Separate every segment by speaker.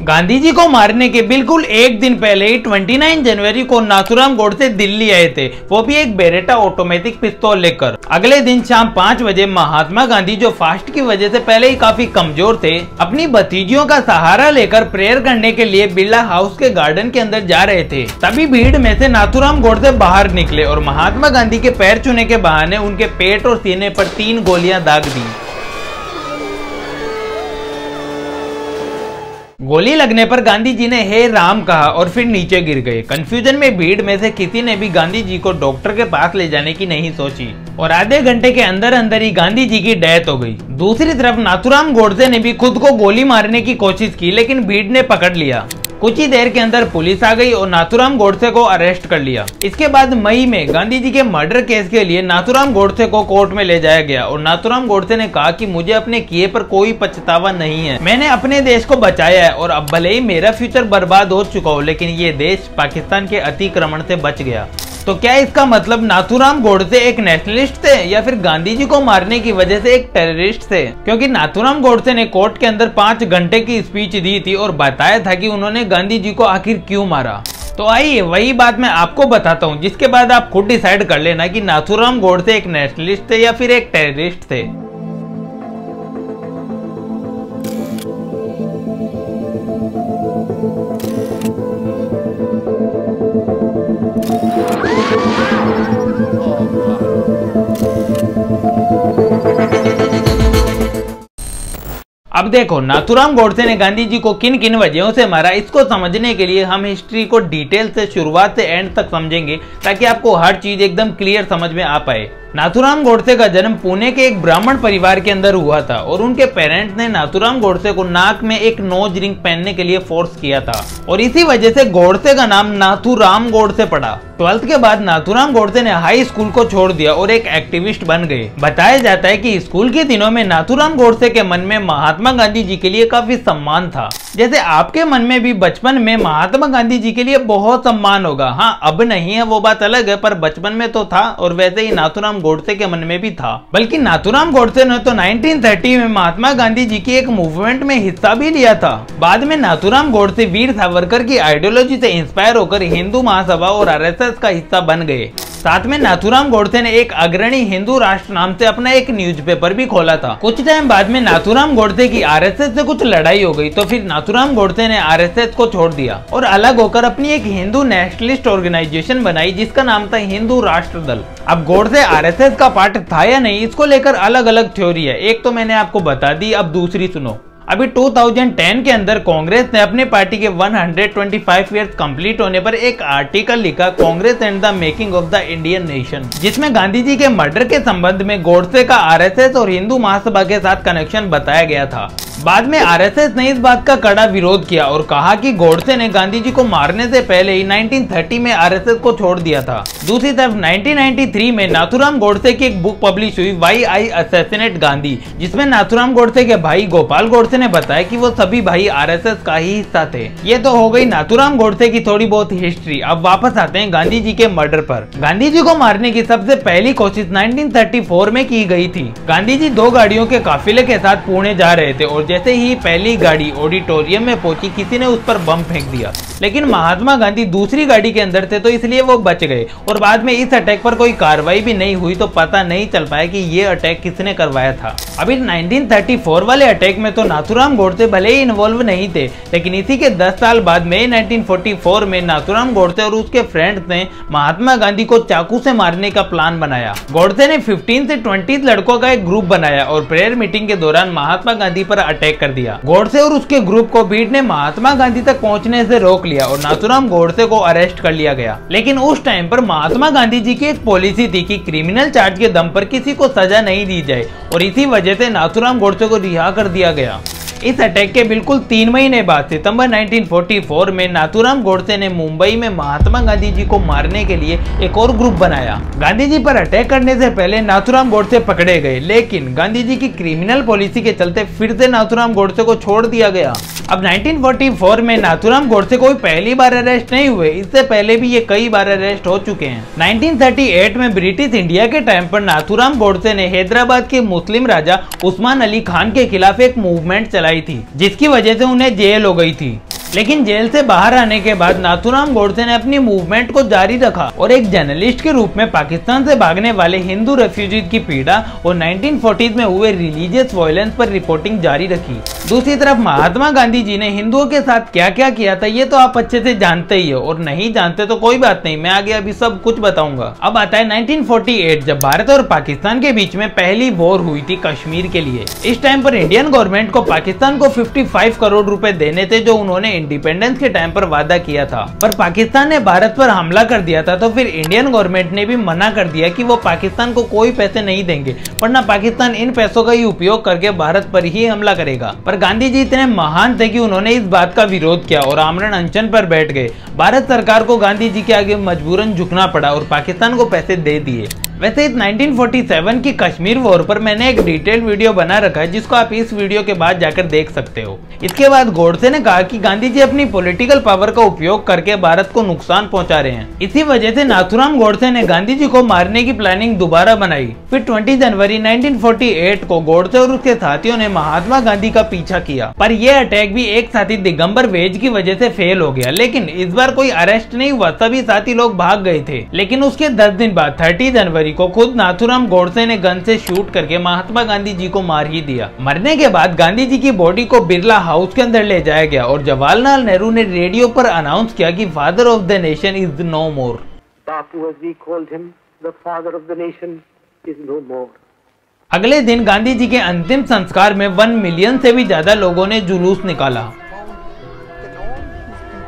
Speaker 1: गांधी जी को मारने के बिल्कुल एक दिन पहले ही 29 जनवरी को नाथूराम गोडसे दिल्ली आए थे, वो भी एक बेरेटा ऑटोमेटिक पिस्तौल लेकर। अगले दिन शाम 5 बजे महात्मा गांधी, जो फास्ट की वजह से पहले ही काफी कमजोर थे, अपनी भतीजियों का सहारा लेकर प्रेयर करने के लिए बिरला हाउस के गार्डन के अंदर जा रहे थे। तभी भीड़ में से नाथूराम गोडसे बाहर निकले और महात्मा गांधी के पैर छूने के बहाने उनके पेट और सीने पर 3 गोलियां दाग दी। गोली लगने पर गांधी जी ने हे राम कहा और फिर नीचे गिर गए। कंफ्यूजन में भीड़ में से किसी ने भी गांधी जी को डॉक्टर के पास ले जाने की नहीं सोची और आधे घंटे के अंदर अंदर ही गांधी जी की डेथ हो गई। दूसरी तरफ नाथूराम गोडसे ने भी खुद को गोली मारने की कोशिश की, लेकिन भीड़ ने पकड़ लिया। कुछ ही देर के अंदर पुलिस आ गई और नाथूराम गोडसे को अरेस्ट कर लिया। इसके बाद मई में गांधी जी के मर्डर केस के लिए नाथूराम गोडसे को कोर्ट में ले जाया गया और नाथूराम गोडसे ने कहा कि मुझे अपने किए पर कोई पछतावा नहीं है, मैंने अपने देश को बचाया है और अब भले ही मेरा फ्यूचर बर्बाद हो चुका हो, लेकिन ये देश पाकिस्तान के अतिक्रमण से बच गया। तो क्या इसका मतलब नाथूराम गोडसे एक नेशनलिस्ट थे या फिर गांधी जी को मारने की वजह से एक टेररिस्ट थे? क्योंकि नाथूराम गोडसे ने कोर्ट के अंदर 5 घंटे की स्पीच दी थी और बताया था कि उन्होंने गांधी जी को आखिर क्यों मारा। तो आइए वही बात मैं आपको बताता हूँ, जिसके बाद आप खुद डिसाइड कर लेना कि नाथूराम गोडसे एक नेशनलिस्ट थे या फिर एक टेररिस्ट थे। अब देखो नाथूराम गोडसे ने गांधी जी को किन किन वजहों से मारा, इसको समझने के लिए हम हिस्ट्री को डिटेल से शुरुआत से एंड तक समझेंगे, ताकि आपको हर चीज एकदम क्लियर समझ में आ पाए। नाथूराम गोडसे का जन्म पुणे के एक ब्राह्मण परिवार के अंदर हुआ था और उनके पेरेंट्स ने नाथूराम गोडसे को नाक में एक नोज रिंग पहनने के लिए फोर्स किया था और इसी वजह से गोडसे का नाम नाथूराम गोडसे पड़ा। 12th के बाद नाथूराम गोडसे ने हाई स्कूल को छोड़ दिया और एक एक्टिविस्ट बन गए। बताया जाता है कि स्कूल के दिनों में नाथूराम गोडसे के मन में महात्मा गांधी जी के लिए काफी सम्मान था, जैसे आपके मन में भी बचपन में महात्मा गांधी जी के लिए बहुत सम्मान होगा। हाँ, अब नहीं है वो बात अलग है, पर बचपन में तो था और वैसे ही नाथूराम गोडसे के मन में भी था। बल्कि नाथूराम गोडसे ने तो 1930 में महात्मा गांधी जी की एक मूवमेंट में हिस्सा भी लिया था। बाद में नाथूराम गोडसे वीर सावरकर की आइडियोलॉजी से इंस्पायर होकर हिंदू महासभा और आरएसएस का हिस्सा बन गए। साथ में नाथूराम गोडसे ने एक अग्रणी हिंदू राष्ट्र नाम से अपना एक न्यूज़पेपर भी खोला था। कुछ टाइम बाद में नाथूराम गोडसे की आरएसएस से कुछ लड़ाई हो गई, तो फिर नाथूराम गोडसे ने आरएसएस को छोड़ दिया और अलग होकर अपनी एक हिंदू नेशनलिस्ट ऑर्गेनाइजेशन बनाई, जिसका नाम था हिंदू राष्ट्र दल। अब गोडसे आरएसएस का पार्ट था या नहीं, इसको लेकर अलग अलग थ्योरी है। एक तो मैंने आपको बता दी, अब दूसरी सुनो। अभी 2010 के अंदर कांग्रेस ने अपने पार्टी के 125 ईयर्स कंप्लीट होने पर एक आर्टिकल लिखा, Congress and the making of the Indian nation, जिसमें गांधी जी के मर्डर के संबंध में गोडसे का आरएसएस और हिंदू महासभा के साथ कनेक्शन बताया गया था। बाद में आरएसएस ने इस बात का कड़ा विरोध किया और कहा कि गोडसे ने गांधी जी को मारने से पहले ही 1930 में आरएसएस को छोड़ दिया था। दूसरी तरफ 1993 में नाथूराम गोडसे की एक बुक पब्लिश हुई, व्हाई आई असैसिनेट गांधी, जिसमें नाथूराम गोडसे के भाई गोपाल गोडसे ने बताया कि वो सभी भाई आरएसएस का ही हिस्सा थे। ये तो हो गई नाथूराम गोडसे की थोड़ी बहुत हिस्ट्री। अब वापस आते हैं गांधी जी के मर्डर पर। गांधी जी को मारने की सबसे पहली कोशिश 1934 में की गई थी। गांधी जी 2 गाड़ियों के काफिले के साथ पुणे जा रहे थे और जैसे ही पहली गाड़ी ऑडिटोरियम में पहुंची, किसी ने उस पर बम फेंक दिया, लेकिन महात्मा गांधी दूसरी गाड़ी के अंदर थे, तो इसलिए वो बच गए और बाद में इस अटैक पर कोई कार्रवाई भी नहीं हुई, तो पता नहीं चल पाया कि ये अटैक किसने करवाया था। अभी 1934 वाले अटैक में तो नाथूराम गोडसे भले ही इन्वॉल्व नहीं थे, लेकिन इसी के 10 साल बाद में 1944 में नाथूराम गोडसे और उसके फ्रेंड्स ने महात्मा गांधी को चाकू से मारने का प्लान बनाया। गोडसे ने 15 से 20 लड़कों का एक ग्रुप बनाया और प्रेयर मीटिंग के दौरान महात्मा गांधी पर अटैक कर दिया। गोडसे और उसके ग्रुप को भीड़ ने महात्मा गांधी तक पहुंचने से रोक लिया और नाथूराम गोडसे को अरेस्ट कर लिया गया। लेकिन उस टाइम पर महात्मा गांधी जी की एक पॉलिसी थी कि क्रिमिनल चार्ज के दम पर किसी को सजा नहीं दी जाए और इसी वजह से नाथूराम गोडसे को रिहा कर दिया गया। इस अटैक के बिल्कुल 3 महीने बाद सितंबर 1944 में नाथूराम गोडसे ने मुंबई में महात्मा गांधी जी को मारने के लिए एक और ग्रुप बनाया। गांधी जी पर अटैक करने से पहले नाथूराम गोडसे पकड़े गए, लेकिन गांधी जी की क्रिमिनल पॉलिसी के चलते फिर से नाथूराम गोडसे को छोड़ दिया गया। अब 1944 में नाथूराम गोडसे कोई पहली बार अरेस्ट नहीं हुए, इससे पहले भी ये कई बार अरेस्ट हो चुके हैं। 1938 में ब्रिटिश इंडिया के टाइम पर नाथूराम गोडसे ने हैदराबाद के मुस्लिम राजा उस्मान अली खान के खिलाफ एक मूवमेंट चलाई थी, जिसकी वजह से उन्हें जेल हो गई थी। लेकिन जेल से बाहर आने के बाद नाथूराम गोडसे ने अपनी मूवमेंट को जारी रखा और एक जर्नलिस्ट के रूप में पाकिस्तान से भागने वाले हिंदू रेफ्यूजीज की पीड़ा और 1940s में हुए रिलीजियस वायलेंस पर रिपोर्टिंग जारी रखी। दूसरी तरफ महात्मा गांधी जी ने हिंदुओं के साथ क्या क्या किया था ये तो आप अच्छे से जानते ही हो, और नहीं जानते तो कोई बात नहीं, मैं आगे अभी सब कुछ बताऊंगा। अब आता है 1948, जब भारत और पाकिस्तान के बीच में पहली वॉर हुई थी कश्मीर के लिए। इस टाइम पर इंडियन गवर्नमेंट को पाकिस्तान को 55 करोड़ रुपए देने थे जो उन्होंने इंडिपेंडेंस के टाइम पर वादा किया था, पर पाकिस्तान ने भारत पर हमला कर दिया था। तो फिर इंडियन गवर्नमेंट ने भी मना कर दिया कि वो पाकिस्तान को कोई पैसे नहीं देंगे, वरना पाकिस्तान इन पैसों का ही उपयोग करके भारत पर ही हमला करेगा। पर गांधी जी इतने महान थे कि उन्होंने इस बात का विरोध किया और आमरण अनशन पर बैठ गए। भारत सरकार को गांधी जी के आगे मजबूरन झुकना पड़ा और पाकिस्तान को पैसे दे दिए। वैसे इस 1947 की कश्मीर वॉर पर मैंने एक डिटेल्ड वीडियो बना रखा है जिसको आप इस वीडियो के बाद जाकर देख सकते हो। इसके बाद गोडसे ने कहा कि गांधी जी अपनी पॉलिटिकल पावर का उपयोग करके भारत को नुकसान पहुंचा रहे हैं। इसी वजह से नाथूराम गोडसे ने गांधी जी को मारने की प्लानिंग दोबारा बनाई। फिर 20 जनवरी 1948 को गोडसे और उसके साथियों ने महात्मा गांधी का पीछा किया, पर यह अटैक भी एक साथी दिगंबर वेज की वजह से फेल हो गया। लेकिन इस बार कोई अरेस्ट नहीं हुआ, सभी साथी लोग भाग गए थे। लेकिन उसके 10 दिन बाद 30 जनवरी को खुद नाथूराम गोडसे ने गन से शूट करके महात्मा गांधी जी को मार ही दिया। मरने के बाद गांधी जी की बॉडी को बिरला हाउस के अंदर ले जाया गया और जवाहरलाल नेहरू ने रेडियो पर अनाउंस किया कि father of the nation is no more.
Speaker 2: Bapu as we called him, the father of the nation is no more.
Speaker 1: अगले दिन गांधी जी के अंतिम संस्कार में 1 मिलियन से भी ज्यादा लोगों ने जुलूस निकाला।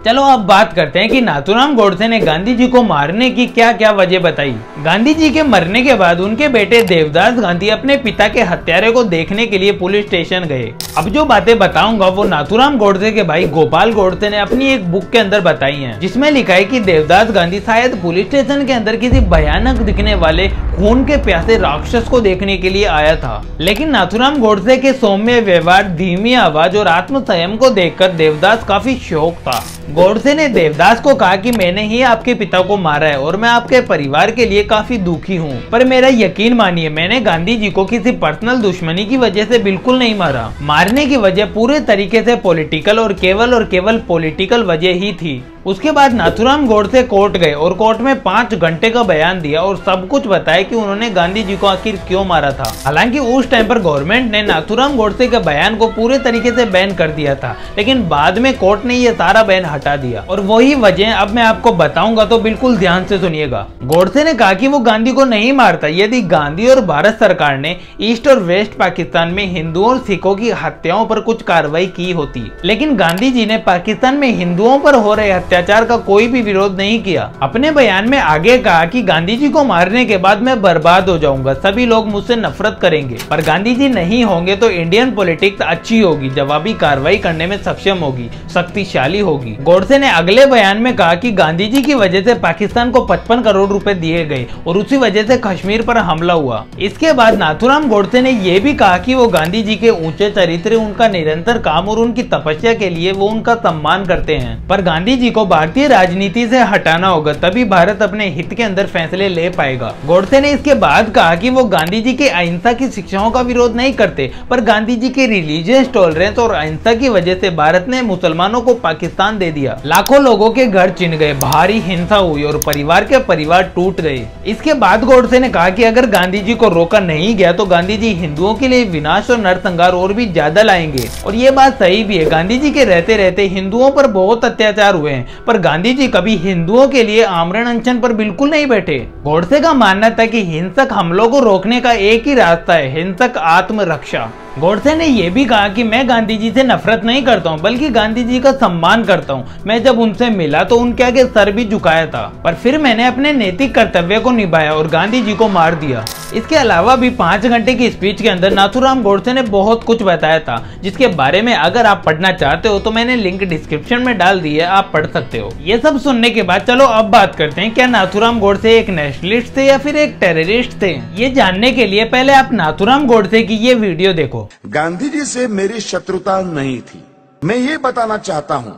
Speaker 1: चलो अब बात करते हैं कि नाथूराम गोडसे ने गांधी जी को मारने की क्या क्या वजह बताई। गांधी जी के मरने के बाद उनके बेटे देवदास गांधी अपने पिता के हत्यारे को देखने के लिए पुलिस स्टेशन गए। अब जो बातें बताऊंगा वो नाथूराम गोडसे के भाई गोपाल गोडसे ने अपनी एक बुक के अंदर बताई हैं, जिसमें लिखा है कि देवदास गांधी शायद पुलिस स्टेशन के अंदर किसी भयानक दिखने वाले खून के प्यासे राक्षस को देखने के लिए आया था। लेकिन नाथूराम गोडसे के सौम्य व्यवहार, धीमी आवाज और आत्मसंयम को देखकर देवदास काफी शौक था। गोडसे ने देवदास को कहा कि मैंने ही आपके पिता को मारा है और मैं आपके परिवार के लिए काफी दुखी हूँ, पर मेरा यकीन मानिए मैंने गांधी जी को किसी पर्सनल दुश्मनी की वजह से बिल्कुल नहीं मारा। मारने की वजह पूरे तरीके से पॉलिटिकल और केवल पॉलिटिकल वजह ही थी। उसके बाद नाथूराम गोडसे कोर्ट गए और कोर्ट में 5 घंटे का बयान दिया और सब कुछ बताया कि उन्होंने गांधी जी को आखिर क्यों मारा था। हालांकि उस टाइम पर गवर्नमेंट ने नाथूराम गोडसे के बयान को पूरे तरीके से बैन कर दिया था, लेकिन बाद में कोर्ट ने ये सारा बैन हटा दिया और वही वजह अब मैं आपको बताऊंगा, तो बिल्कुल ध्यान से सुनिएगा। गोडसे ने कहा कि वो गांधी को नहीं मारता यदि गांधी और भारत सरकार ने ईस्ट और वेस्ट पाकिस्तान में हिंदुओं और सिखों की हत्याओं पर कुछ कार्रवाई की होती। लेकिन गांधी जी ने पाकिस्तान में हिंदुओं पर हो रहे अत्याचार का कोई भी विरोध नहीं किया। अपने बयान में आगे कहा कि गांधी जी को मारने के बाद मैं बर्बाद हो जाऊंगा, सभी लोग मुझसे नफरत करेंगे, पर गांधी जी नहीं होंगे तो इंडियन पॉलिटिक्स अच्छी होगी, जवाबी कार्रवाई करने में सक्षम होगी, शक्तिशाली होगी। गोडसे ने अगले बयान में कहा कि गांधी जी की वजह से पाकिस्तान को 55 करोड़ रुपए दिए गए और उसी वजह से कश्मीर पर हमला हुआ। इसके बाद नाथूराम गोडसे ने यह भी कहा कि वो गांधी जी के ऊंचे चरित्र, उनका निरंतर काम और उनकी तपस्या के लिए वो उनका सम्मान करते हैं, पर गांधी जी को भारतीय राजनीति से हटाना होगा, तभी भारत अपने हित के अंदर फैसले ले पाएगा। गोडसे ने इसके बाद कहा कि वो गांधी जी के अहिंसा की शिक्षाओं का विरोध नहीं करते, पर गांधी जी के रिलीजियस टॉलरेंस और अहिंसा की वजह से भारत ने मुसलमानों को पाकिस्तान दे दिया। लाखों लोगों के घर चिन गए, भारी हिंसा हुई और परिवार के परिवार टूट गए। इसके बाद गोडसे ने कहा कि अगर गांधी जी को रोका नहीं गया तो गांधी जी हिंदुओं के लिए विनाश और नरसंहार और भी ज्यादा लाएंगे। और ये बात सही भी है, गांधी जी के रहते रहते हिंदुओं पर बहुत अत्याचार हुए हैं, पर गांधी जी कभी हिंदुओं के लिए आमरण अनशन पर बिल्कुल नहीं बैठे। गोडसे का मानना था कि हिंसक हमलों को रोकने का एक ही रास्ता है, हिंसक आत्मरक्षा। गोडसे ने यह भी कहा कि मैं गांधी जी से नफरत नहीं करता हूं, बल्कि गांधी जी का सम्मान करता हूं। मैं जब उनसे मिला तो उनके आगे सर भी झुकाया था, पर फिर मैंने अपने नैतिक कर्तव्य को निभाया और गांधी जी को मार दिया। इसके अलावा भी 5 घंटे की स्पीच के अंदर नाथूराम गोडसे ने बहुत कुछ बताया था, जिसके बारे में अगर आप पढ़ना चाहते हो तो मैंने लिंक डिस्क्रिप्शन में डाल दी है, आप पढ़ सकते हो। ये सब सुनने के बाद चलो अब बात करते हैं, क्या नाथूराम गोडसे एक नेशनलिस्ट थे या फिर एक टेररिस्ट थे। ये जानने के लिए पहले आप नाथूराम गोडसे की ये वीडियो देखो।
Speaker 3: गांधी जी से मेरी शत्रुता नहीं थी। मैं ये बताना चाहता हूं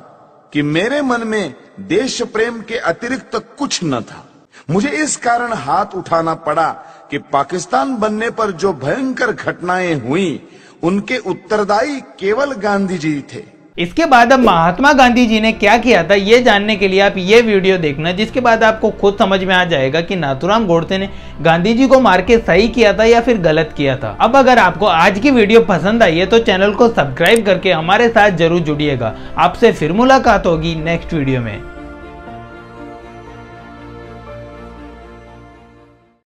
Speaker 3: कि मेरे मन में देश प्रेम के अतिरिक्त कुछ न था। मुझे इस कारण हाथ उठाना पड़ा कि पाकिस्तान बनने पर जो भयंकर घटनाएं हुई उनके उत्तरदायी केवल गांधी जी थे।
Speaker 1: इसके बाद अब महात्मा गांधी जी ने क्या किया था ये जानने के लिए आप ये वीडियो देखना, जिसके बाद आपको खुद समझ में आ जाएगा कि नाथूराम गोडसे ने गांधी जी को मार के सही किया था या फिर गलत किया था। अब अगर आपको आज की वीडियो पसंद आई है तो चैनल को सब्सक्राइब करके हमारे साथ जरूर जुड़िएगा। आपसे फिर मुलाकात होगी नेक्स्ट वीडियो में।